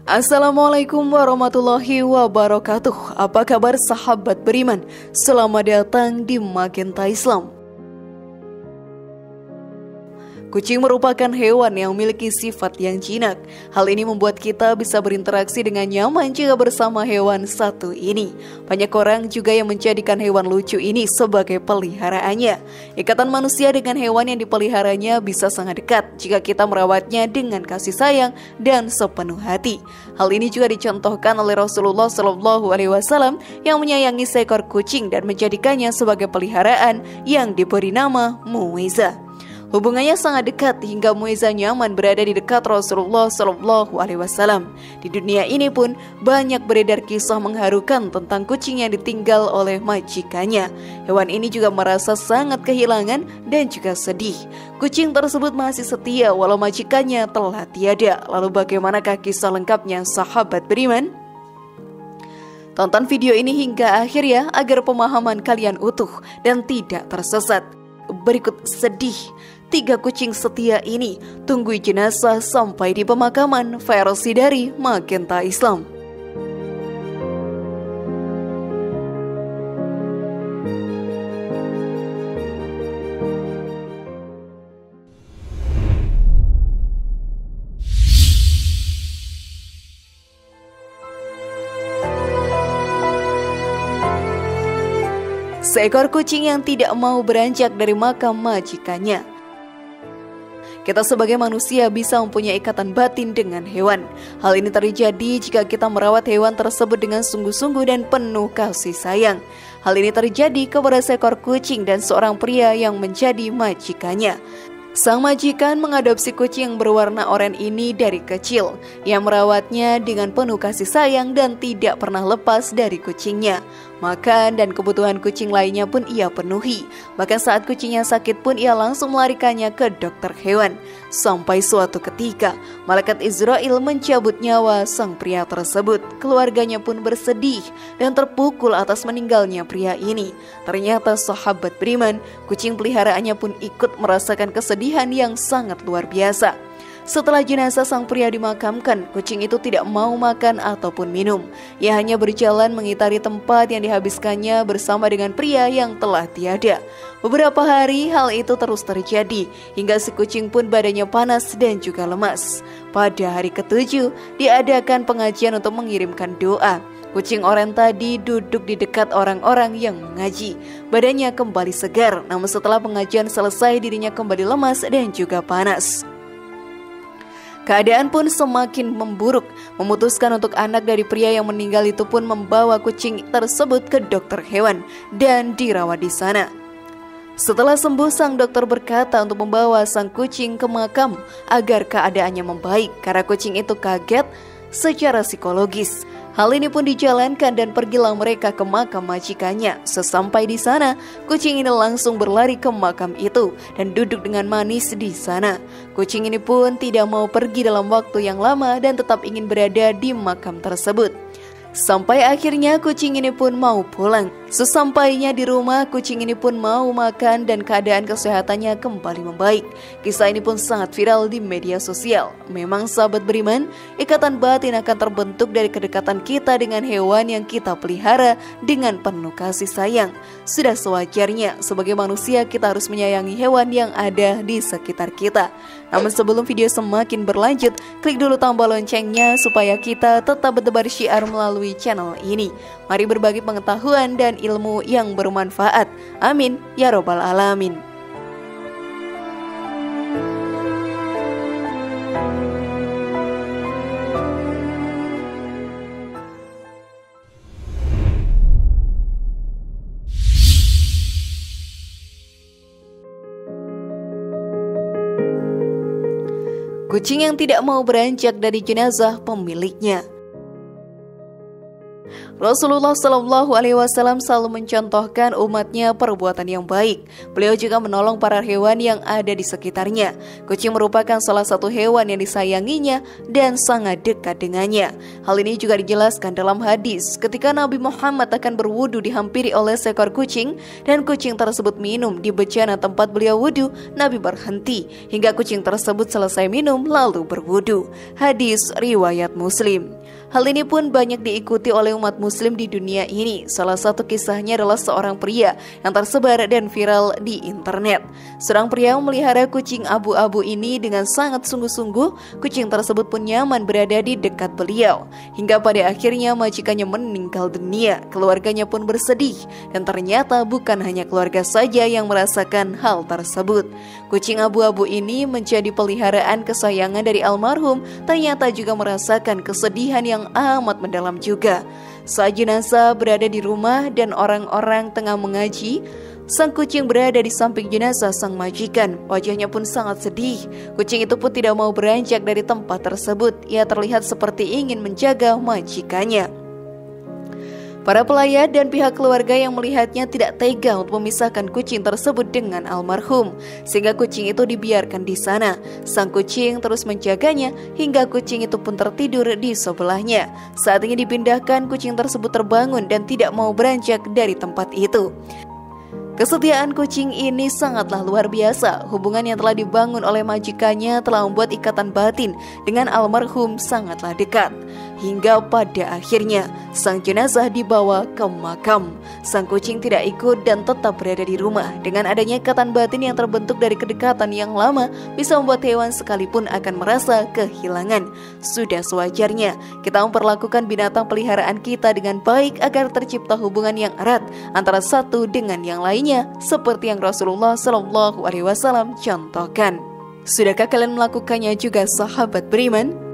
Assalamualaikum warahmatullahi wabarakatuh. Apa kabar sahabat beriman? Selamat datang di Magenta Islam. Kucing merupakan hewan yang memiliki sifat yang jinak. Hal ini membuat kita bisa berinteraksi dengan nyaman jika bersama hewan satu ini. Banyak orang juga yang menjadikan hewan lucu ini sebagai peliharaannya. Ikatan manusia dengan hewan yang dipeliharanya bisa sangat dekat jika kita merawatnya dengan kasih sayang dan sepenuh hati. Hal ini juga dicontohkan oleh Rasulullah SAW yang menyayangi seekor kucing dan menjadikannya sebagai peliharaan yang diberi nama Muiza. Hubungannya sangat dekat hingga Muiza nyaman berada di dekat Rasulullah SAW. Di dunia ini pun banyak beredar kisah mengharukan tentang kucing yang ditinggal oleh majikannya. Hewan ini juga merasa sangat kehilangan dan juga sedih. Kucing tersebut masih setia walau majikannya telah tiada. Lalu bagaimanakah kisah lengkapnya sahabat beriman? Tonton video ini hingga akhir ya agar pemahaman kalian utuh dan tidak tersesat. Berikut sedih 3 kucing setia ini tunggui jenazah sampai di pemakaman versi dari Magenta Islam. Seekor kucing yang tidak mau beranjak dari makam majikannya. Kita sebagai manusia bisa mempunyai ikatan batin dengan hewan. Hal ini terjadi jika kita merawat hewan tersebut dengan sungguh-sungguh dan penuh kasih sayang. Hal ini terjadi kepada seekor kucing dan seorang pria yang menjadi majikannya. Sang majikan mengadopsi kucing yang berwarna oranye ini dari kecil. Ia merawatnya dengan penuh kasih sayang dan tidak pernah lepas dari kucingnya. Makan dan kebutuhan kucing lainnya pun ia penuhi. Bahkan saat kucingnya sakit pun ia langsung melarikannya ke dokter hewan. Sampai suatu ketika, malaikat Israel mencabut nyawa sang pria tersebut. Keluarganya pun bersedih dan terpukul atas meninggalnya pria ini. Ternyata sahabat beriman, kucing peliharaannya pun ikut merasakan kesedihan yang sangat luar biasa. Setelah jenazah sang pria dimakamkan, kucing itu tidak mau makan ataupun minum. Ia hanya berjalan mengitari tempat yang dihabiskannya bersama dengan pria yang telah tiada. Beberapa hari hal itu terus terjadi, hingga si kucing pun badannya panas dan juga lemas. Pada hari ke-7, diadakan pengajian untuk mengirimkan doa. Kucing oranye tadi duduk di dekat orang-orang yang mengaji. Badannya kembali segar, namun setelah pengajian selesai dirinya kembali lemas dan juga panas. Keadaan pun semakin memburuk. Memutuskan untuk anak dari pria yang meninggal itu pun membawa kucing tersebut ke dokter hewan dan dirawat di sana. Setelah sembuh, sang dokter berkata untuk membawa sang kucing ke makam agar keadaannya membaik karena kucing itu kaget secara psikologis. Hal ini pun dijalankan dan pergilah mereka ke makam majikannya. Sesampai di sana, kucing ini langsung berlari ke makam itu dan duduk dengan manis di sana. Kucing ini pun tidak mau pergi dalam waktu yang lama dan tetap ingin berada di makam tersebut. Sampai akhirnya kucing ini pun mau pulang. Sesampainya di rumah, kucing ini pun mau makan dan keadaan kesehatannya kembali membaik. Kisah ini pun sangat viral di media sosial. Memang sahabat beriman, ikatan batin akan terbentuk dari kedekatan kita dengan hewan yang kita pelihara dengan penuh kasih sayang. Sudah sewajarnya sebagai manusia kita harus menyayangi hewan yang ada di sekitar kita. Namun sebelum video semakin berlanjut, klik dulu tombol loncengnya supaya kita tetap bertebar syiar melalui channel ini. Mari berbagi pengetahuan dan ilmu yang bermanfaat. Amin ya robbal alamin. Kucing yang tidak mau beranjak dari jenazah pemiliknya. Rasulullah Shallallahu Alaihi Wasallam selalu mencontohkan umatnya perbuatan yang baik. Beliau juga menolong para hewan yang ada di sekitarnya. Kucing merupakan salah satu hewan yang disayanginya dan sangat dekat dengannya. Hal ini juga dijelaskan dalam hadis ketika Nabi Muhammad akan berwudu dihampiri oleh seekor kucing dan kucing tersebut minum di bejana tempat beliau wudu. Nabi berhenti hingga kucing tersebut selesai minum lalu berwudu. Hadis riwayat Muslim. Hal ini pun banyak diikuti oleh umat muslim di dunia ini. Salah satu kisahnya adalah seorang pria yang tersebar dan viral di internet. Seorang pria memelihara kucing abu-abu ini dengan sangat sungguh-sungguh. Kucing tersebut pun nyaman berada di dekat beliau. Hingga pada akhirnya majikannya meninggal dunia. Keluarganya pun bersedih. Dan ternyata bukan hanya keluarga saja yang merasakan hal tersebut. Kucing abu-abu ini menjadi peliharaan kesayangan dari almarhum. Ternyata juga merasakan kesedihan yang amat mendalam juga. Saat jenazah berada di rumah dan orang-orang tengah mengaji, sang kucing berada di samping jenazah sang majikan. Wajahnya pun sangat sedih. Kucing itu pun tidak mau beranjak dari tempat tersebut. Ia terlihat seperti ingin menjaga majikannya. Para pelayat dan pihak keluarga yang melihatnya tidak tega untuk memisahkan kucing tersebut dengan almarhum, sehingga kucing itu dibiarkan di sana. Sang kucing terus menjaganya hingga kucing itu pun tertidur di sebelahnya. Saat ingin dipindahkan, kucing tersebut terbangun dan tidak mau beranjak dari tempat itu. Kesetiaan kucing ini sangatlah luar biasa. Hubungan yang telah dibangun oleh majikannya telah membuat ikatan batin dengan almarhum sangatlah dekat. Hingga pada akhirnya sang jenazah dibawa ke makam. Sang kucing tidak ikut dan tetap berada di rumah. Dengan adanya ikatan batin yang terbentuk dari kedekatan yang lama, bisa membuat hewan sekalipun akan merasa kehilangan. Sudah sewajarnya kita memperlakukan binatang peliharaan kita dengan baik agar tercipta hubungan yang erat antara satu dengan yang lainnya, seperti yang Rasulullah Shallallahu Alaihi Wasallam contohkan. Sudahkah kalian melakukannya juga, sahabat beriman?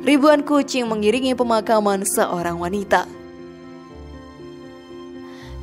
Ribuan kucing mengiringi pemakaman seorang wanita.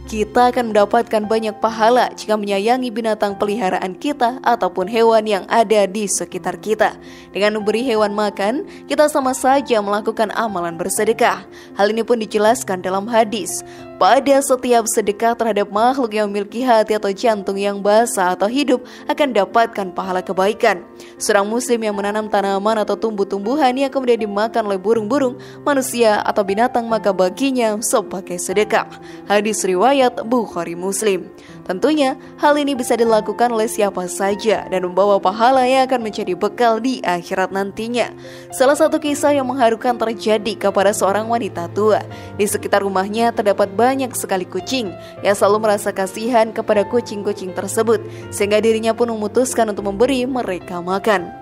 Kita akan mendapatkan banyak pahala jika menyayangi binatang peliharaan kita ataupun hewan yang ada di sekitar kita. Dengan memberi hewan makan, kita sama saja melakukan amalan bersedekah. Hal ini pun dijelaskan dalam hadis. Pada setiap sedekah terhadap makhluk yang memiliki hati atau jantung yang basah atau hidup akan dapatkan pahala kebaikan. Seorang muslim yang menanam tanaman atau tumbuh-tumbuhan yang kemudian dimakan oleh burung-burung, manusia atau binatang, maka baginya sebagai sedekah. Hadis riwayat Bukhari Muslim. Tentunya hal ini bisa dilakukan oleh siapa saja dan membawa pahala yang akan menjadi bekal di akhirat nantinya. Salah satu kisah yang mengharukan terjadi kepada seorang wanita tua. Di sekitar rumahnya terdapat banyak sekali kucing yang selalu merasa kasihan kepada kucing-kucing tersebut, sehingga dirinya pun memutuskan untuk memberi mereka makan.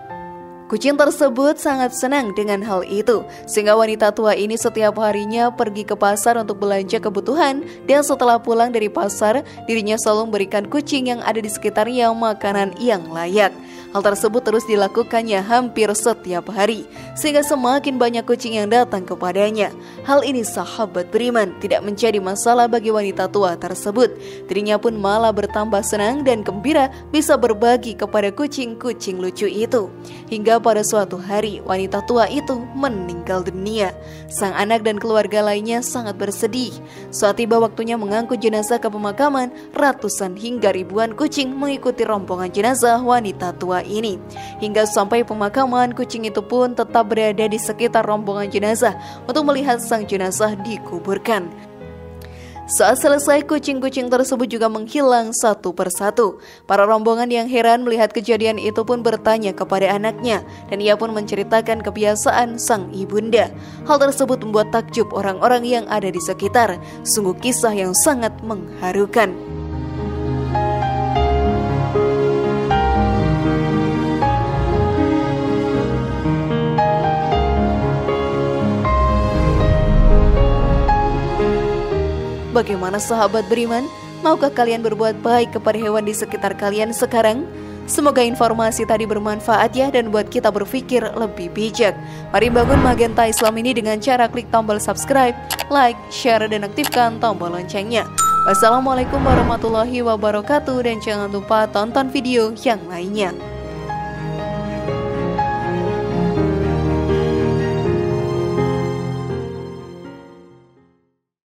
Kucing tersebut sangat senang dengan hal itu, sehingga wanita tua ini setiap harinya pergi ke pasar untuk belanja kebutuhan, dan setelah pulang dari pasar, dirinya selalu memberikan kucing yang ada di sekitarnya makanan yang layak. Hal tersebut terus dilakukannya hampir setiap hari, sehingga semakin banyak kucing yang datang kepadanya. Hal ini, sahabat beriman, tidak menjadi masalah bagi wanita tua tersebut. Dirinya pun malah bertambah senang dan gembira bisa berbagi kepada kucing-kucing lucu itu. Hingga pada suatu hari, wanita tua itu meninggal dunia. Sang anak dan keluarga lainnya sangat bersedih. Saat tiba waktunya mengangkut jenazah ke pemakaman, ratusan hingga ribuan kucing mengikuti rombongan jenazah wanita tua ini. Hingga sampai pemakaman, kucing itu pun tetap berada di sekitar rombongan jenazah untuk melihat sang jenazah dikuburkan. Saat selesai, kucing-kucing tersebut juga menghilang satu persatu. Para rombongan yang heran melihat kejadian itu pun bertanya kepada anaknya, dan ia pun menceritakan kebiasaan sang ibunda. Hal tersebut membuat takjub orang-orang yang ada di sekitar. Sungguh kisah yang sangat mengharukan. Bagaimana sahabat beriman? Maukah kalian berbuat baik kepada hewan di sekitar kalian sekarang? Semoga informasi tadi bermanfaat ya dan buat kita berpikir lebih bijak. Mari bangun Magenta Islam ini dengan cara klik tombol subscribe, like, share, dan aktifkan tombol loncengnya. Wassalamualaikum warahmatullahi wabarakatuh dan jangan lupa tonton video yang lainnya.